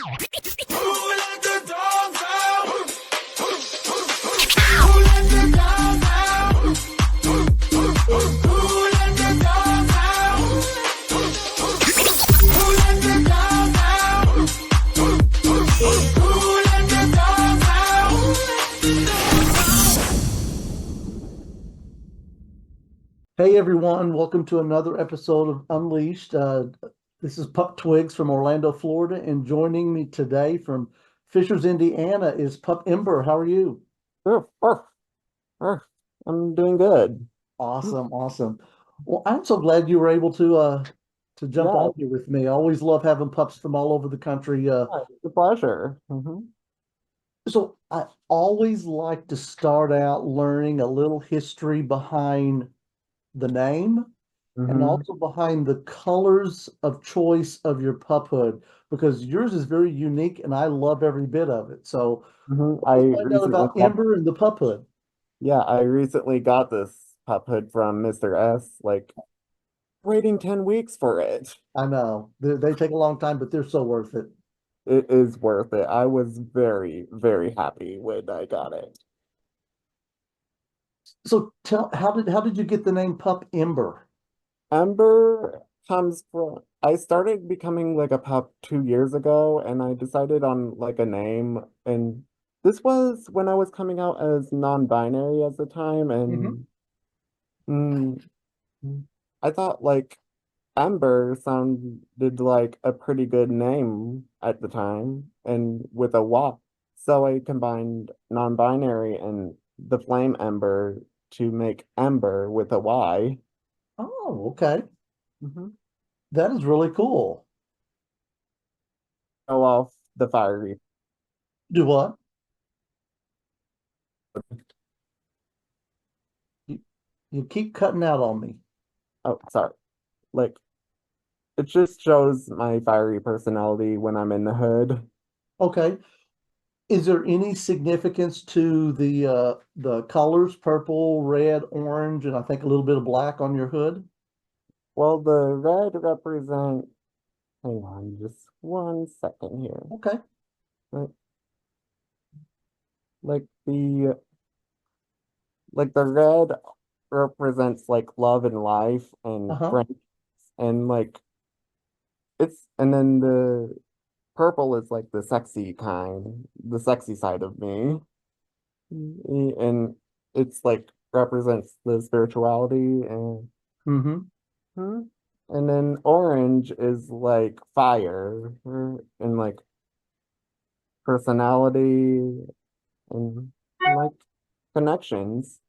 let the dogs out? Who let the dogs out? Who let the dogs out? Who let the dogs out? Who let the dogs out? Hey everyone, welcome to another episode of Unleashed. This is Pup Twigs from Orlando, Florida, and joining me today from Fishers, Indiana is Pup Embyr. How are you? Sure, sure, sure. I'm doing good. Awesome, awesome. Well, I'm so glad you were able to jump Yeah, on here with me. I always love having pups from all over the country. it's a pleasure. So I always like to start out learning a little history behind the name and hmm also behind the colors of choice of your puphood because yours is very unique and I love every bit of it. So I let's find out recently about got, Ember and the puphood. yeah, I recently got this pup hood from Mr. S, like waiting 10 weeks for it. I know they take a long time, but they're so worth it. It is worth it. I was very, very happy when I got it. So tell how did you get the name Pup Ember? Ember comes from, I started becoming like a pup 2 years ago, and I decided on like a name. And this was when I was coming out as non-binary at the time, Hmm. and mm, I thought like Ember sounded like a pretty good name at the time, and with a Y. So I combined non-binary and the flame ember to make Ember with a Y. Oh, okay. Mhm. That is really cool. Go off the fiery. Do what? You, you keep cutting out on me. Oh, sorry. Like it just shows my fiery personality when I'm in the hood. Okay. Is there any significance to the colors, purple, red, orange, and I think a little bit of black on your hood? Well, the red represent, hang on just 1 second here. Okay. Like, like the like the red represents like love and life and Uh-huh. friends, and like it's, and then the purple is like the sexy kind, the sexy side of me. And it's like represents the spirituality, and Mm-hmm. hmm, and then orange is like fire, and like personality and like connections.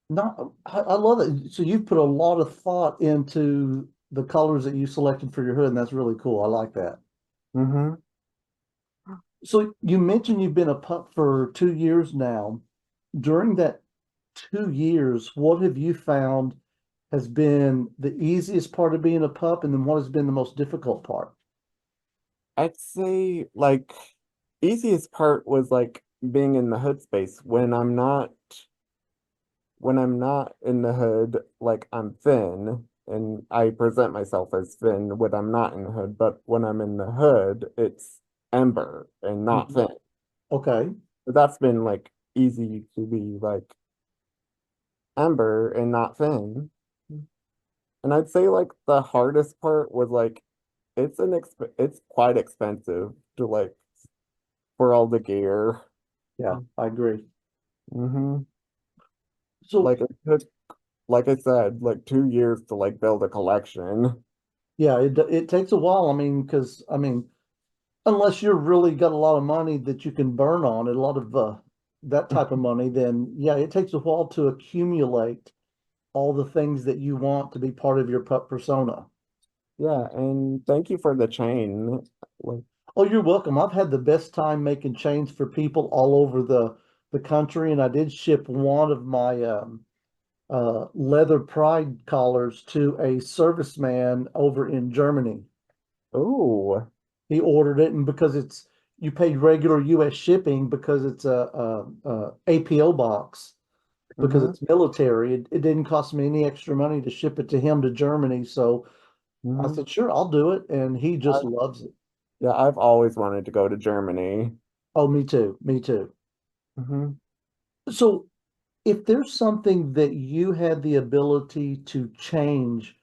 No, I love it. So you've put a lot of thought into the colors that you selected for your hood, and that's really cool. I like that. hmm So you mentioned you've been a pup for 2 years now. During that 2 years, what have you found has been the easiest part of being a pup, and then what has been the most difficult part? I'd say like easiest part was like being in the hood space when I'm not in the hood, like I'm Finn and I present myself as Finn when I'm not in the hood, but when I'm in the hood, it's Ember and not Mhm. Finn. Okay. But that's been like easy to be like Ember and not Finn. And I'd say like the hardest part was like it's quite expensive to like for all the gear. Yeah, I agree. hmm So Like it took, like I said, like 2 years to like build a collection. yeah, it takes a while. I mean, because unless you're really got a lot of money that you can burn on, and a lot of that type of money, then yeah, it takes a while to accumulate all the things that you want to be part of your pup persona. Yeah, and thank you for the chain. Like, Oh, you're welcome. I've had the best time making chains for people all over the country, and I did ship one of my leather pride collars to a serviceman over in Germany. oh, He ordered it, and because it's you pay regular U.S. shipping because it's a APO box because mm-hmm, it's military. It didn't cost me any extra money to ship it to him to Germany, so I mm-hmm. said, "Sure, I'll do it," and he just I, loves it. Yeah, I've always wanted to go to Germany. Oh, me too. Me too. Hmm. So, if there's something that you had the ability to change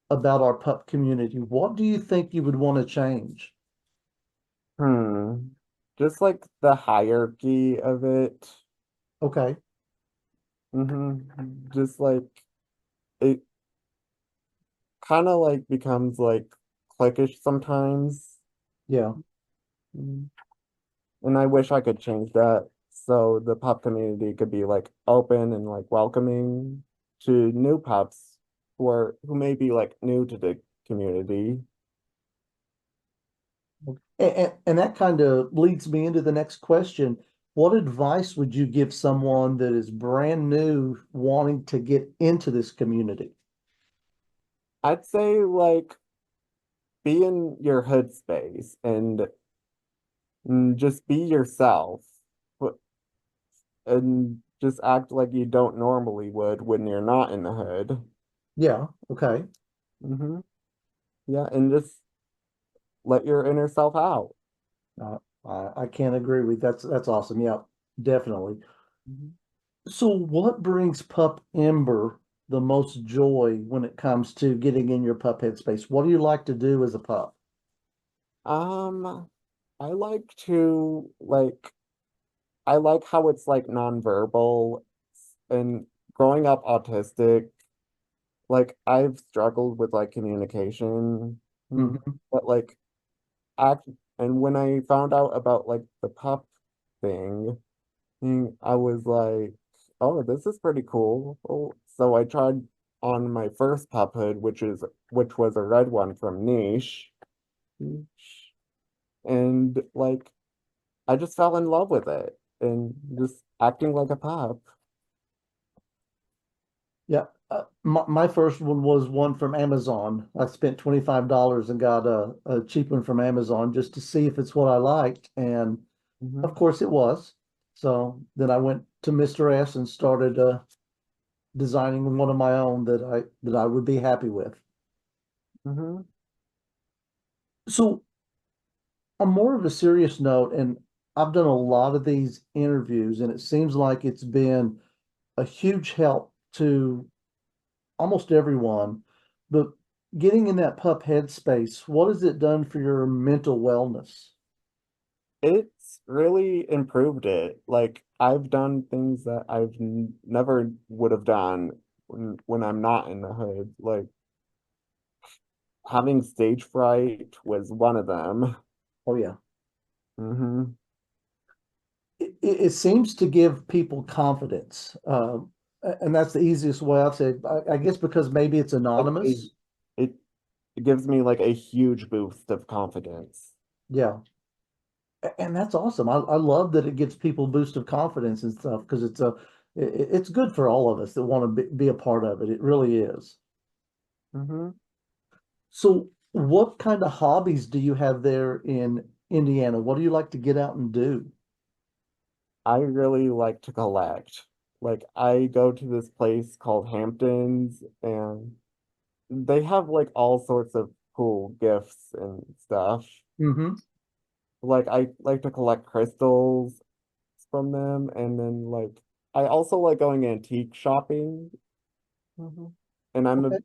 about our pup community, what do you think you would want to change? Hmm. Just like the hierarchy of it. Okay. Just like it kind of like becomes like cliquish sometimes. Yeah. Mhm. And I wish I could change that so the pup community could be like open and like welcoming to new pups who may be like new to the community. And that kind of leads me into the next question. What advice would you give someone that is brand new wanting to get into this community? I'd say like be in your hood space and just be yourself but- and just act like you don't normally would when you're not in the hood. Yeah. Okay. Hmm. Yeah, and just let your inner self out. I can't agree with that's awesome. Yeah, definitely. Mhm. So what brings Pup Ember the most joy when it comes to getting in your pup headspace? What do you like to do as a pup? Um, I like to I like how it's like nonverbal and growing up autistic, like I've struggled with like communication, Hmm. but like act and when I found out about like the pup thing, I was like, oh, this is pretty cool. Oh, so I tried on my first pup hood, which was a red one from Niche, and like I just fell in love with it and just acting like a pup. Yeah. My first one was one from Amazon. I spent $25 and got a cheap one from Amazon just to see if it's what I liked. And of Hmm. course it was. So then I went to Mr. S and started designing one of my own that I would be happy with. Hmm. So on more of a serious note, and I've done a lot of these interviews, and it seems like it's been a huge help to almost everyone. But getting in that pup headspace, what has it done for your mental wellness? It's really improved it. Like I've done things that I've n never would have done when I'm not in the hood. Like having stage fright was one of them. Oh yeah. Hmm. It seems to give people confidence. And that's the easiest way I'd say. I guess because maybe it's Like anonymous. it, it gives me like a huge boost of confidence. Yeah. And that's awesome. I love that it gives people a boost of confidence and stuff because it's good for all of us that want to be a part of it. It really is. Hmm. So, what kind of hobbies do you have there in Indiana? What do you like to get out and do? I really like to collect. Like I go to this place called Hamptons and they have like all sorts of cool gifts and stuff. Hmm. Like I like to collect crystals from them and then like I also like going antique shopping. Hmm. And Okay.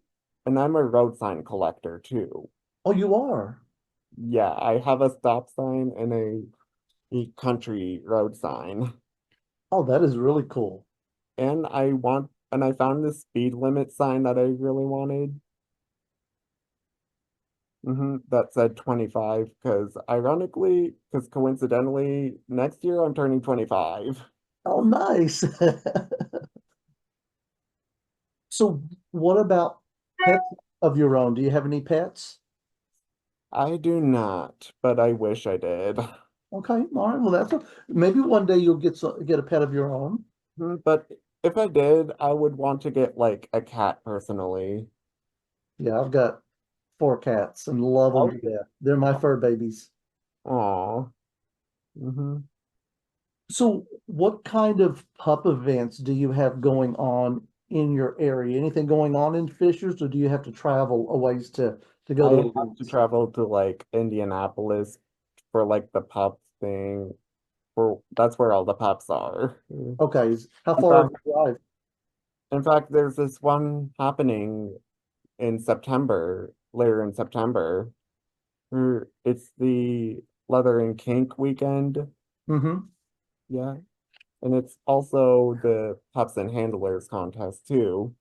I'm a road sign collector too. Oh, you are? Yeah, I have a stop sign and a country road sign. Oh, that is really cool. And I found this speed limit sign that I really wanted. That said 25 because coincidentally, next year I'm turning 25. Oh, nice. So, what about pets of your own? Do you have any pets? I do not, but I wish I did. Okay, all right. Well, maybe one day you'll get a pet of your own. But if I did, I would want to get like a cat personally. Yeah, I've got four cats and love them Oh, to death. They're my fur babies. aw. Hmm. So, what kind of pup events do you have going on in your area? Anything going on in Fishers, or do you have to travel a ways to go I to have to events? travel to like Indianapolis for like the pup thing. For that's where all the pups are. Okay, how In far of fact, a drive? in fact, there's this one happening in September, later in September. It's the Leather and Kink weekend. Mm-hmm. Yeah. And it's also the Pups and Handlers contest too.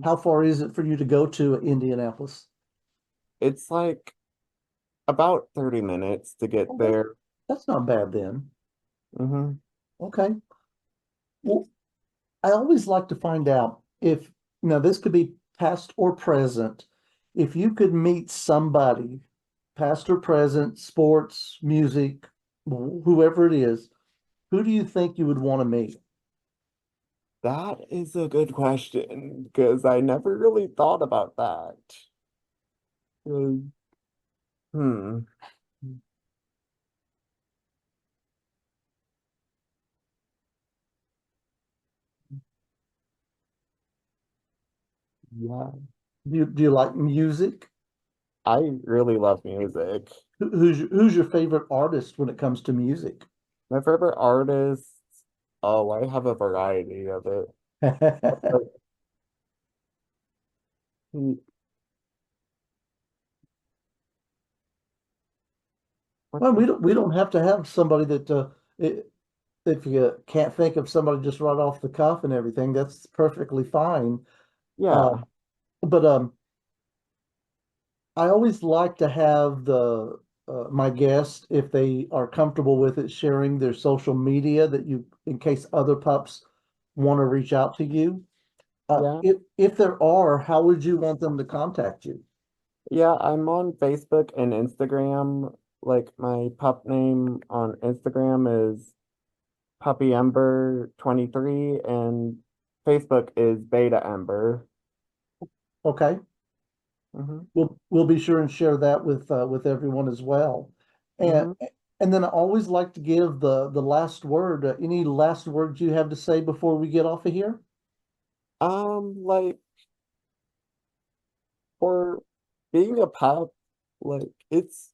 How far is it for you to go to Indianapolis? It's like about 30 minutes to get Oh, there. that's not bad then. Hmm. Okay. Well, I always like to find out if, now this could be past or present, if you could meet somebody, past or present, sports, music, whoever it is, who do you think you would want to meet? That is a good question because I never really thought about that. Uh, Hmm. Yeah. Do you like music? I really love music. Who's your favorite artist when it comes to music? My favorite artist, oh, I have a variety of it. Like, hmm, Well, what's we don't have to have somebody that if you can't think of somebody just right off the cuff and everything, that's perfectly fine. Uh, yeah, but I always like to have the my guests, if they are comfortable with it, sharing their social media that you, in case other pups want to reach out to you. yeah. If there are, how would you want them to contact you? Yeah, I'm on Facebook and Instagram. Like my pup name on Instagram is Puppy Ember 23 and Facebook is Beta Ember. Okay, Hmm. we'll be sure and share that with everyone as well. And Hmm. and then I always like to give the last word. Any last words you have to say before we get off of here? Like for being a pup, like it's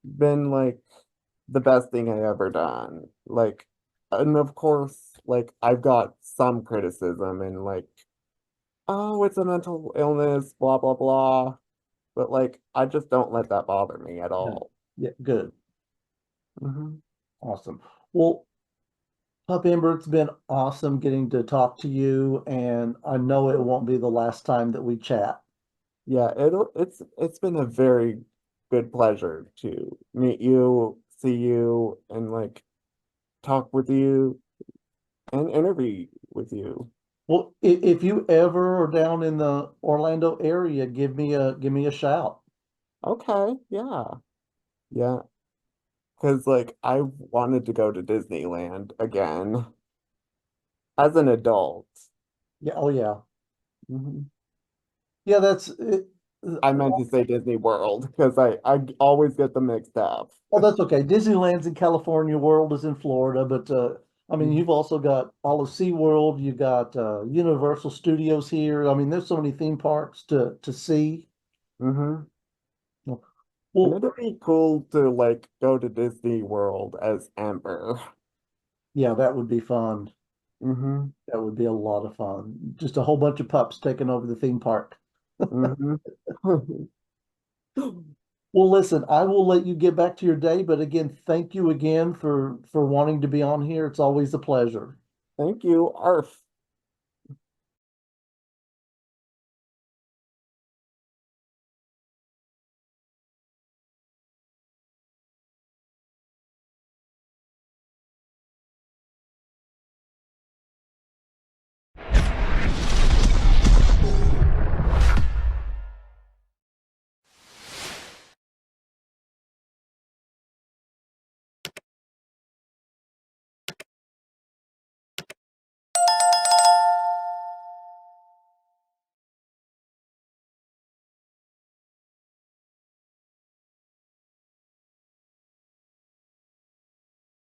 been like the best thing I ever done. Like, and of course, like I've got some criticism and like, oh, it's a mental illness, blah blah blah. But like, I just don't let that bother me at No. all. Yeah, good. Hmm. Awesome. Well, Pup Ember, it's been awesome getting to talk to you, and I know it won't be the last time that we chat. Yeah, it's been a very good pleasure to meet you, see you, and like talk with you and interview with you. Well, if you ever are down in the Orlando area, give me a shout. Okay, yeah. Yeah, because like I wanted to go to Disneyland again as an adult. Yeah, oh yeah. Mhm. Yeah, that's it. I meant to say Disney World because I always get them mixed up. Oh, that's okay. Disneyland's in California, World is in Florida, but I mean, Hmm. you've also got all of SeaWorld, you got Universal Studios here. I mean, there's so many theme parks to see. And Well, it'd be cool to like go to Disney World as Amber. yeah, that would be fun. Hmm. That would be a lot of fun. Just a whole bunch of pups taking over the theme park. Hmm. Well, listen, I will let you get back to your day, but again, thank you again for wanting to be on here. It's always a pleasure. Thank you, Arf.